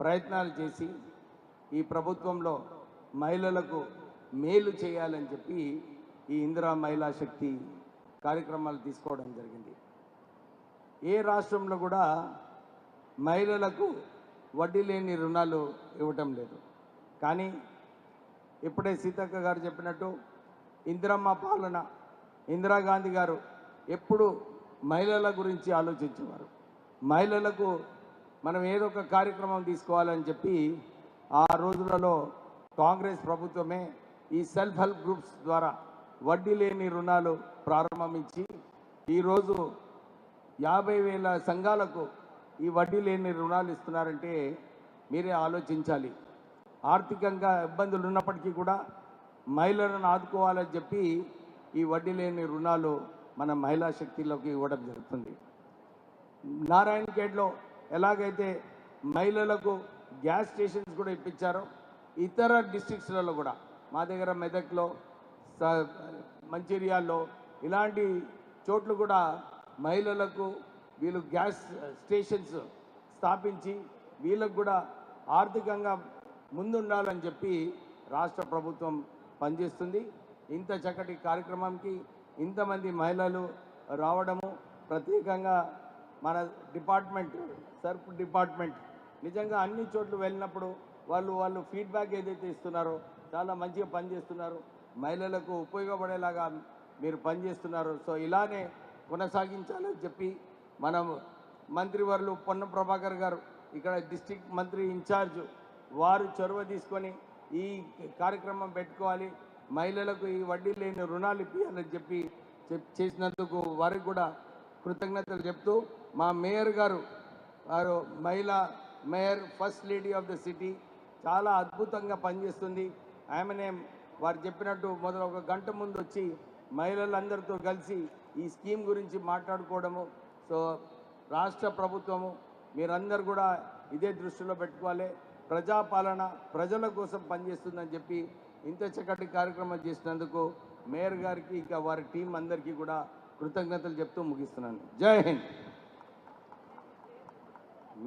ప్రయత్నాలు చేసి ఈ ప్రభుత్వంలో మహిళలకు మేలు చేయాలని చెప్పి ఈ ఇందిరా మహిళా శక్తి కార్యక్రమాలు తీసుకోవడం జరిగింది. ఏ రాష్ట్రంలో కూడా మహిళలకు వడ్డీ లేని రుణాలు ఇవ్వటం లేదు. కానీ ఇప్పుడే సీతక్క గారు చెప్పినట్టు ఇందిరమ్మ పాలన, ఇందిరాగాంధీ గారు ఎప్పుడు మహిళల గురించి ఆలోచించేవారు. మహిళలకు మనం ఏదో ఒక కార్యక్రమం తీసుకోవాలని చెప్పి ఆ రోజులలో కాంగ్రెస్ ప్రభుత్వమే ఈ సెల్ఫ్ హెల్ప్ గ్రూప్స్ ద్వారా వడ్డీ లేని రుణాలు ప్రారంభించి ఈరోజు 50,000 సంఘాలకు ఈ వడ్డీ లేని రుణాలు ఇస్తున్నారంటే మీరే ఆలోచించాలి. ఆర్థికంగా ఇబ్బందులు ఉన్నప్పటికీ కూడా మహిళలను ఆదుకోవాలని చెప్పి ఈ వడ్డీ లేని రుణాలు మన మహిళా శక్తిలోకి ఇవ్వడం జరుగుతుంది. నారాయణఖేడ్లో ఎలాగైతే మహిళలకు గ్యాస్ స్టేషన్స్ కూడా ఇప్పించారో ఇతర డిస్ట్రిక్ట్స్లలో కూడా మా దగ్గర మెదక్లో, మంచిర్యాల్లో ఇలాంటి చోట్ల కూడా మహిళలకు వీళ్ళు గ్యాస్ స్టేషన్స్ స్థాపించి వీళ్ళకు కూడా ఆర్థికంగా ముందుండాలని చెప్పి రాష్ట్ర ప్రభుత్వం పనిచేస్తుంది. ఇంత చక్కటి కార్యక్రమానికి ఇంతమంది మహిళలు రావడము, ప్రత్యేకంగా మన డిపార్ట్మెంట్ సర్ప్ డిపార్ట్మెంట్ నిజంగా అన్ని చోట్ల వెళ్ళినప్పుడు వాళ్ళు ఫీడ్బ్యాక్ ఏదైతే ఇస్తున్నారో చాలా మంచిగా పనిచేస్తున్నారు, మహిళలకు ఉపయోగపడేలాగా మీరు పనిచేస్తున్నారు. సో ఇలానే కొనసాగించాలని చెప్పి మనం మంత్రివర్యులు పొన్నం ప్రభాకర్ గారు ఇక్కడ డిస్ట్రిక్ట్ మంత్రి ఇన్ఛార్జ్ వారు చొరవ తీసుకొని ఈ కార్యక్రమం పెట్టుకోవాలి, మహిళలకు ఈ వడ్డీ లేని రుణాలు ఇప్పించాలని చెప్పి చేసినందుకు వారికి కూడా కృతజ్ఞతలు చెప్తూ మా మేయర్ గారు మహిళా mayor, first lady of the city చాలా అద్భుతంగా పనిచేస్తుంది. ఆమెనే వారు చెప్పినట్టు మొదలు 1 గంట ముందు వచ్చి మహిళలందరితో కలిసి ఈ స్కీమ్ గురించి మాట్లాడుకోవడము. సో రాష్ట్ర ప్రభుత్వము మీరందరూ కూడా ఇదే దృష్టిలో పెట్టుకోవాలి. ప్రజాపాలన ప్రజల కోసం పనిచేస్తుందని చెప్పి ఇంత చక్కటి కార్యక్రమం చేసినందుకు మేయర్ గారికి ఇంకా వారి టీం అందరికీ కూడా కృతజ్ఞతలు చెప్తూ ముగిస్తున్నాను. జై హింద్.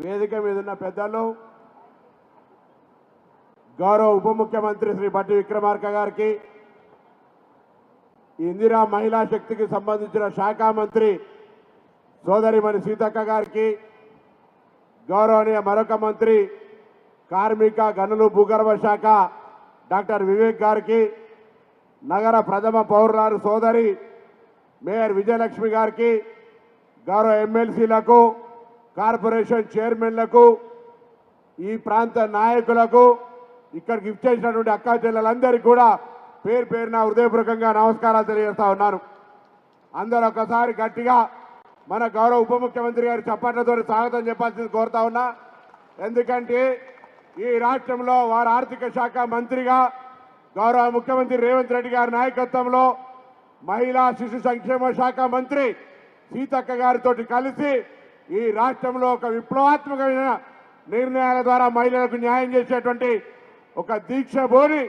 వేదిక మీద ఉన్న పెద్దలు, గౌరవ ఉప ముఖ్యమంత్రి శ్రీ బట్టి విక్రమార్క గారికి, ఇందిరా మహిళా శక్తికి సంబంధించిన శాఖ మంత్రి సోదరిమణి సీతక్క గారికి, గౌరవనీయ మరొక మంత్రి కార్మిక గనులు భూగర్భ శాఖ డాక్టర్ వివేక్ గారికి, నగర ప్రథమ పౌరురాలు సోదరి మేయర్ విజయలక్ష్మి గారికి, గౌరవ ఎమ్మెల్సీలకు, కార్పొరేషన్ చైర్మన్లకు, ఈ ప్రాంత నాయకులకు, ఇక్కడికి ఇచ్చేసినటువంటి అక్కా చెల్లెలందరికీ కూడా పేరు పేరున హృదయపూర్వకంగా నమస్కారాలు తెలియజేస్తా ఉన్నాను. అందరూ ఒకసారి గట్టిగా మన గౌరవ ఉప ముఖ్యమంత్రి గారి చప్పట్లతో స్వాగతం చెప్పాల్సింది కోరుతా ఉన్నా. ఎందుకంటే ఈ రాష్ట్రంలో వారు ఆర్థిక శాఖ మంత్రిగా గౌరవ ముఖ్యమంత్రి రేవంత్ రెడ్డి గారి నాయకత్వంలో మహిళా శిశు సంక్షేమ శాఖ మంత్రి సీతక్క గారితో కలిసి ఈ రాష్ట్రంలో ఒక విప్లవాత్మకమైన నిర్ణయాల ద్వారా మహిళలకు న్యాయం చేసేటువంటి ఒక దీక్ష బోని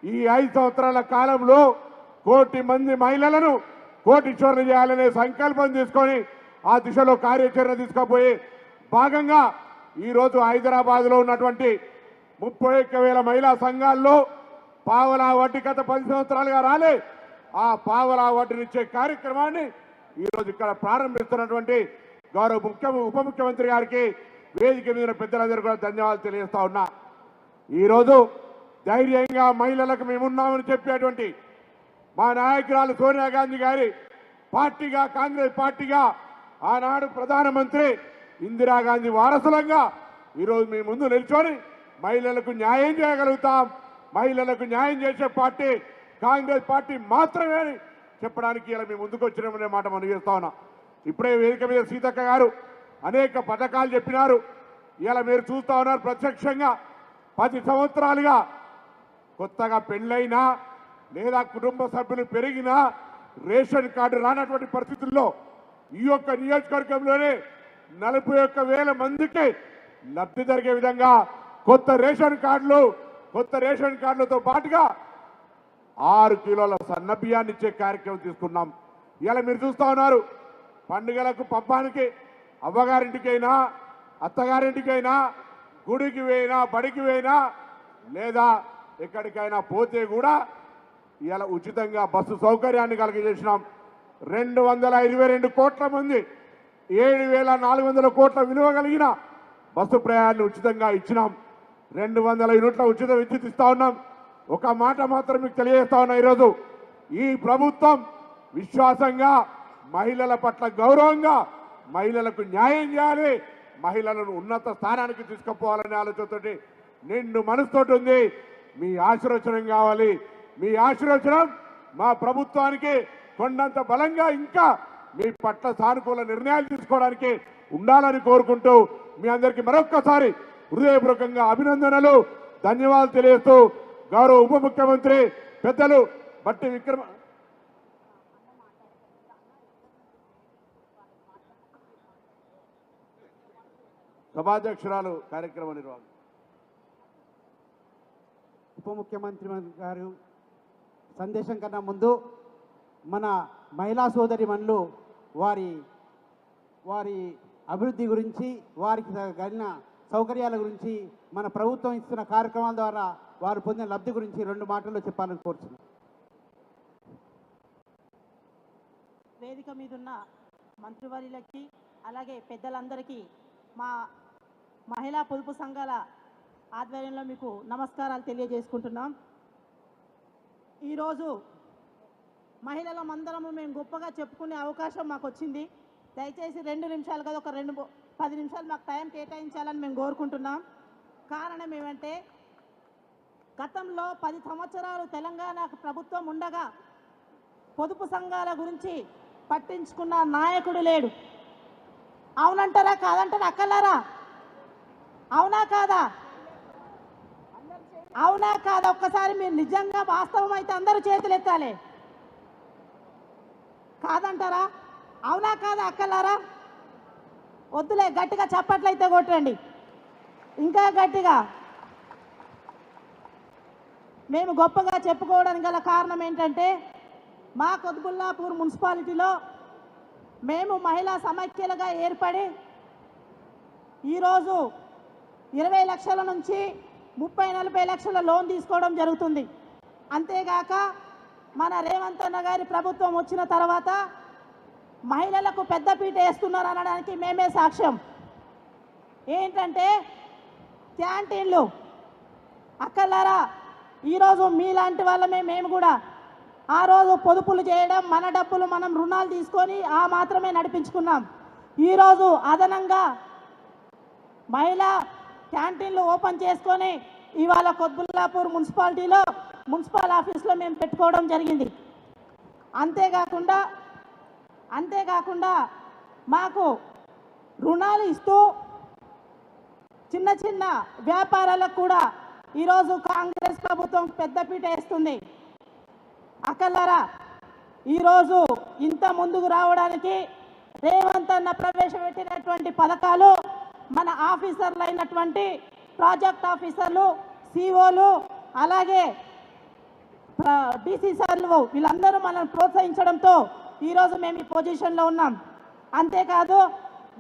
ఈ 5 సంవత్సరాల కాలంలో 1 కోటి మంది మహిళలను కోటీశ్వరులు చేయాలనే సంకల్పం తీసుకొని ఆ దిశలో కార్యాచరణ తీసుకుపోయి భాగంగా ఈరోజు హైదరాబాద్లో ఉన్నటువంటి 31,000 మహిళా సంఘాల్లో పావలా వడ్డీ గత 10 సంవత్సరాలుగా రాలే, ఆ పావలా వడ్డీనిచ్చే కార్యక్రమాన్ని ఈరోజు ఇక్కడ ప్రారంభిస్తున్నటువంటి గౌరవ ఉప ముఖ్యమంత్రి గారికి, వేదిక మీద పెద్దలందరూ కూడా ధన్యవాదాలు తెలియజేస్తా ఉన్నా. ఈరోజు ధైర్యంగా మహిళలకు మేమున్నామని చెప్పేటువంటి మా నాయకురాలు సోనియా గాంధీ గారి పార్టీగా, కాంగ్రెస్ పార్టీగా ఆనాడు ప్రధానమంత్రి ఇందిరాగాంధీ వారసులంగా ఈరోజు మీ ముందు నిల్చొని మహిళలకు న్యాయం చేయగలుగుతాం. మహిళలకు న్యాయం చేసే పార్టీ కాంగ్రెస్ పార్టీ మాత్రమే అని చెప్పడానికి ఇలా మీ ముందుకు వచ్చినామనే మాట మనం చేస్తా ఉన్నాం. ఇప్పుడే వేదిక మీద సీతక్క గారు అనేక పథకాలు చెప్పినారు. ఇలా మీరు చూస్తా ఉన్నారు ప్రత్యక్షంగా 10 సంవత్సరాలుగా కొత్తగా పెళ్ళైనా లేదా కుటుంబ సభ్యులు పెరిగినా రేషన్ కార్డు రానటువంటి పరిస్థితుల్లో ఈ యొక్క నియోజకవర్గంలోనే 41,000 మందికి లబ్ధి జరిగే విధంగా కొత్త రేషన్ కార్డులతో పాటుగా 6 కిలోల సన్న బియ్యాన్ని ఇచ్చే కార్యక్రమం తీసుకున్నాం. ఇలా మీరు చూస్తా ఉన్నారు పండుగలకు పబ్బానికి అవ్వగారింటికైనా అత్తగారింటికైనా గుడికి పోయినా బడికి పోయినా లేదా ఎక్కడికైనా పోతే కూడా ఇలా ఉచితంగా బస్సు సౌకర్యాన్ని కలిగజేసినాం. 222 కోట్ల మంది 7,400 కోట్ల విలువ కలిగిన బస్సు ప్రయాణాన్ని ఉచితంగా ఇచ్చినాం. 200 యూనిట్ల ఉచిత విద్యుత్ ఇస్తా ఉన్నాం. ఒక మాట మాత్రం మీకు తెలియజేస్తా ఉన్నా, ఈరోజు ఈ ప్రభుత్వం విశ్వాసంగా మహిళల పట్ల గౌరవంగా మహిళలకు న్యాయం చేయాలి, మహిళలను ఉన్నత స్థానానికి తీసుకుపోవాలనే ఆలోచనతోటి నిండు మనసుతోటి ఉంది. మీ ఆశీర్వచనం కావాలి. మీ ఆశీర్వచనం మా ప్రభుత్వానికి కొండంత బలంగా ఇంకా మీ పట్ల సానుకూల నిర్ణయాలు తీసుకోవడానికి ఉండాలని కోరుకుంటూ మీ అందరికీ మరొక్కసారి హృదయపూర్వకంగా అభినందనలు, ధన్యవాదాలు తెలియజేస్తూ గౌరవ ఉప ముఖ్యమంత్రి పెద్దలు బట్టి విక్రమ సభాధ్యక్షురాలు కార్యక్రమ నిర్వహణ. ఉప ముఖ్యమంత్రి గారు సందేశం కన్నా ముందు మన మహిళా సోదరిమణులు వారి అభివృద్ధి గురించి, వారికి కలిగిన సౌకర్యాల గురించి, మన ప్రభుత్వం ఇస్తున్న కార్యక్రమాల ద్వారా వారు పొందిన లబ్ధి గురించి 2 మాటల్లో చెప్పాలని కోరుతున్నాను. వేదిక మీదున్న మంత్రివర్యులకి అలాగే పెద్దలందరికీ మా మహిళా పొదుపు సంఘాల ఆధ్వర్యంలో మీకు నమస్కారాలు తెలియజేసుకుంటున్నాం. ఈరోజు మహిళలం అందరము మేము గొప్పగా చెప్పుకునే అవకాశం మాకు వచ్చింది. దయచేసి 2 నిమిషాలు కదా, ఒక 10 నిమిషాలు మాకు టైం కేటాయించాలని మేము కోరుకుంటున్నాం. కారణం ఏమంటే గతంలో 10 సంవత్సరాలు తెలంగాణ ప్రభుత్వం ఉండగా పొదుపు సంఘాల గురించి పట్టించుకున్న నాయకుడు లేడు. అవునంటారా కాదంటారా అక్కలారా? అవునా కాదా? అవునా కాదా? ఒక్కసారి మీరు నిజంగా వాస్తవం అయితే అందరూ చేతులు ఎత్తాలి. కాదంటారా? అవునా కాదా అక్కలారా? వద్దులే, గట్టిగా చప్పట్లయితే కొట్టండి, ఇంకా గట్టిగా. మేము గొప్పగా చెప్పుకోవడానికి గల కారణం ఏంటంటే మా కుత్బుల్లాపూర్ మున్సిపాలిటీలో మేము మహిళా సమైక్యలుగా ఏర్పడి ఈరోజు 20 లక్షల నుంచి 30-40 లక్షల లోన్ తీసుకోవడం జరుగుతుంది. అంతేగాక మన రేవంత్ అన్న గారి ప్రభుత్వం వచ్చిన తర్వాత మహిళలకు పెద్దపీట వేస్తున్నారు అనడానికి మేమే సాక్ష్యం. ఏంటంటే క్యాంటీన్లు. అక్కలారా, ఈరోజు మీలాంటి వాళ్ళమే మేము కూడా ఆ రోజు పొదుపులు చేయడం, మన డబ్బులు మనం రుణాలు తీసుకొని మాత్రమే నడిపించుకున్నాం. ఈరోజు అదనంగా మహిళా క్యాంటీన్లు ఓపెన్ చేసుకొని ఇవాళ కుత్బుల్లాపూర్ మున్సిపాలిటీలో మున్సిపల్ ఆఫీస్లో మేము పెట్టుకోవడం జరిగింది. అంతేకాకుండా మాకు రుణాలు ఇస్తూ చిన్న చిన్న వ్యాపారాలకు కూడా ఈరోజు కాంగ్రెస్ ప్రభుత్వం పెద్దపీట వేస్తుంది. అక్కలారా, ఈరోజు ఇంత ముందుకు రావడానికి రేవంత్ అన్న ప్రవేశపెట్టినటువంటి పథకాలు మన ఆఫీసర్లు అయినటువంటి ప్రాజెక్ట్ ఆఫీసర్లు, సిఓలు, అలాగే డీసీ సార్లు వీళ్ళందరూ మనల్ని ప్రోత్సహించడంతో ఈరోజు మేము ఈ పొజిషన్లో ఉన్నాం. అంతేకాదు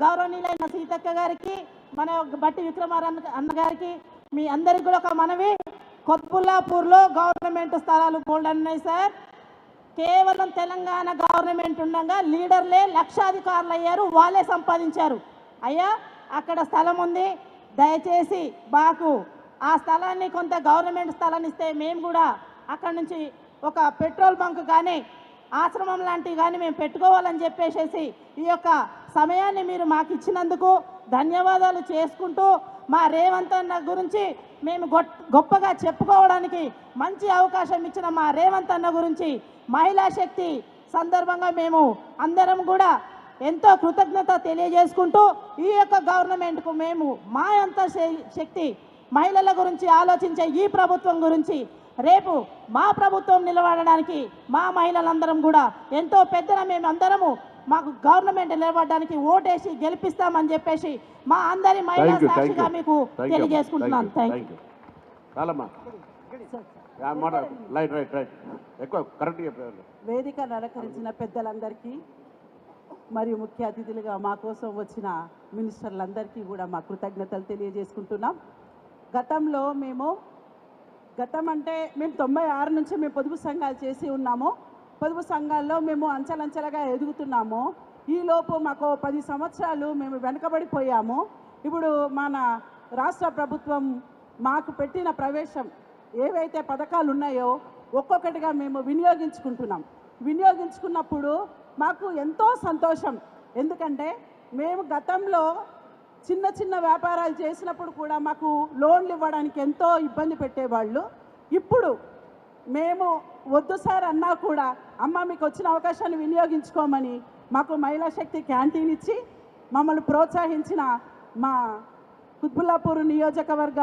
గౌరవనీయులైన సీతక్క గారికి, మన బట్టి విక్రమారావు అన్నగారికి, మీ అందరికీ కూడా ఒక మనవి, కుత్బుల్లాపూర్లో గవర్నమెంట్ స్థలాలు బోల్డ్ ఉన్నాయి సార్. కేవలం తెలంగాణ గవర్నమెంట్ ఉండగా లీడర్లే లక్షాధికారులు అయ్యారు, వాళ్ళే సంపాదించారు. అయ్యా అక్కడ స్థలం ఉంది, దయచేసి మాకు ఆ స్థలాన్ని కొంత గవర్నమెంట్ స్థలాన్ని ఇస్తే మేము కూడా అక్కడ నుంచి ఒక పెట్రోల్ బంక్ కానీ ఆశ్రమం లాంటివి కానీ మేము పెట్టుకోవాలని చెప్పేసి ఈ యొక్క సమయాన్ని మీరు మాకు ఇచ్చినందుకు ధన్యవాదాలు చేసుకుంటూ, మా రేవంత్ అన్న గురించి మేము గొప్పగా చెప్పుకోవడానికి మంచి అవకాశం ఇచ్చిన మా రేవంత్ అన్న గురించి మహిళా శక్తి సందర్భంగా మేము అందరం కూడా ఎంతో కృతజ్ఞత తెలియజేసుకుంటూ, ఈ యొక్క గవర్నమెంట్కు మేము మా అంత శక్తి మహిళల గురించి ఆలోచించే ఈ ప్రభుత్వం గురించి రేపు మా ప్రభుత్వం నిలబడడానికి మా మహిళలందరం కూడా ఎంతో పెద్దన మేమందరము మాకు గవర్నమెంట్ నిలబడడానికి ఓటేసి గెలిపిస్తామని చెప్పేసి మా అందరి మహిళా సాక్షిగా మీకు తెలియజేసుకుంటున్నాను. Thank you. వేదిక అలంకరించిన పెద్దలందరికీ మరియు ముఖ్య అతిథులుగా మా కోసం వచ్చిన మినిస్టర్లందరికీ కూడా మా కృతజ్ఞతలు తెలియజేసుకుంటున్నాం. గతంలో మేము 96 నుంచి మేము పొదుపు సంఘాలు చేసి ఉన్నాము. పొదుపు సంఘాల్లో మేము అంచెలంచెలుగా ఎదుగుతున్నాము. ఈలోపు మాకు 10 సంవత్సరాలు మేము వెనకబడిపోయాము. ఇప్పుడు మన రాష్ట్ర ప్రభుత్వం మాకు పెట్టిన ప్రవేశం ఏవైతే పథకాలు ఉన్నాయో ఒక్కొక్కటిగా మేము వినియోగించుకున్నప్పుడు మాకు ఎంతో సంతోషం. ఎందుకంటే మేము గతంలో చిన్న చిన్న వ్యాపారాలు చేసినప్పుడు కూడా మాకు లోన్లు ఇవ్వడానికి ఎంతో ఇబ్బంది పెట్టేవాళ్ళు. ఇప్పుడు మేము వద్దు సార్ అన్నా కూడా అమ్మ మీకు వచ్చిన అవకాశాన్ని వినియోగించుకోమని మాకు మహిళా శక్తి క్యాంటీన్ ఇచ్చి మమ్మల్ని ప్రోత్సహించిన మా కుత్బుల్లాపూర్ నియోజకవర్గ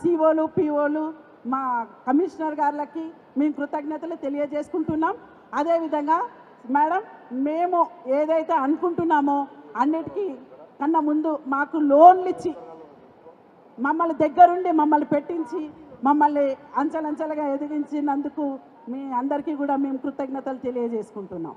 సిఓలు పిఓలు మా కమిషనర్ గారులకి మేము కృతజ్ఞతలు తెలియజేసుకుంటున్నాం. అదేవిధంగా మేడం మేము ఏదైతే అనుకుంటున్నామో అన్నిటికీ కన్నా ముందు మాకు లోన్లు ఇచ్చి మమ్మల్ని దగ్గరుండి మమ్మల్ని పెట్టించి మమ్మల్ని అంచెలంచెలుగా ఎదిగించినందుకు మీ అందరికీ కూడా మేము కృతజ్ఞతలు తెలియజేసుకుంటున్నాం.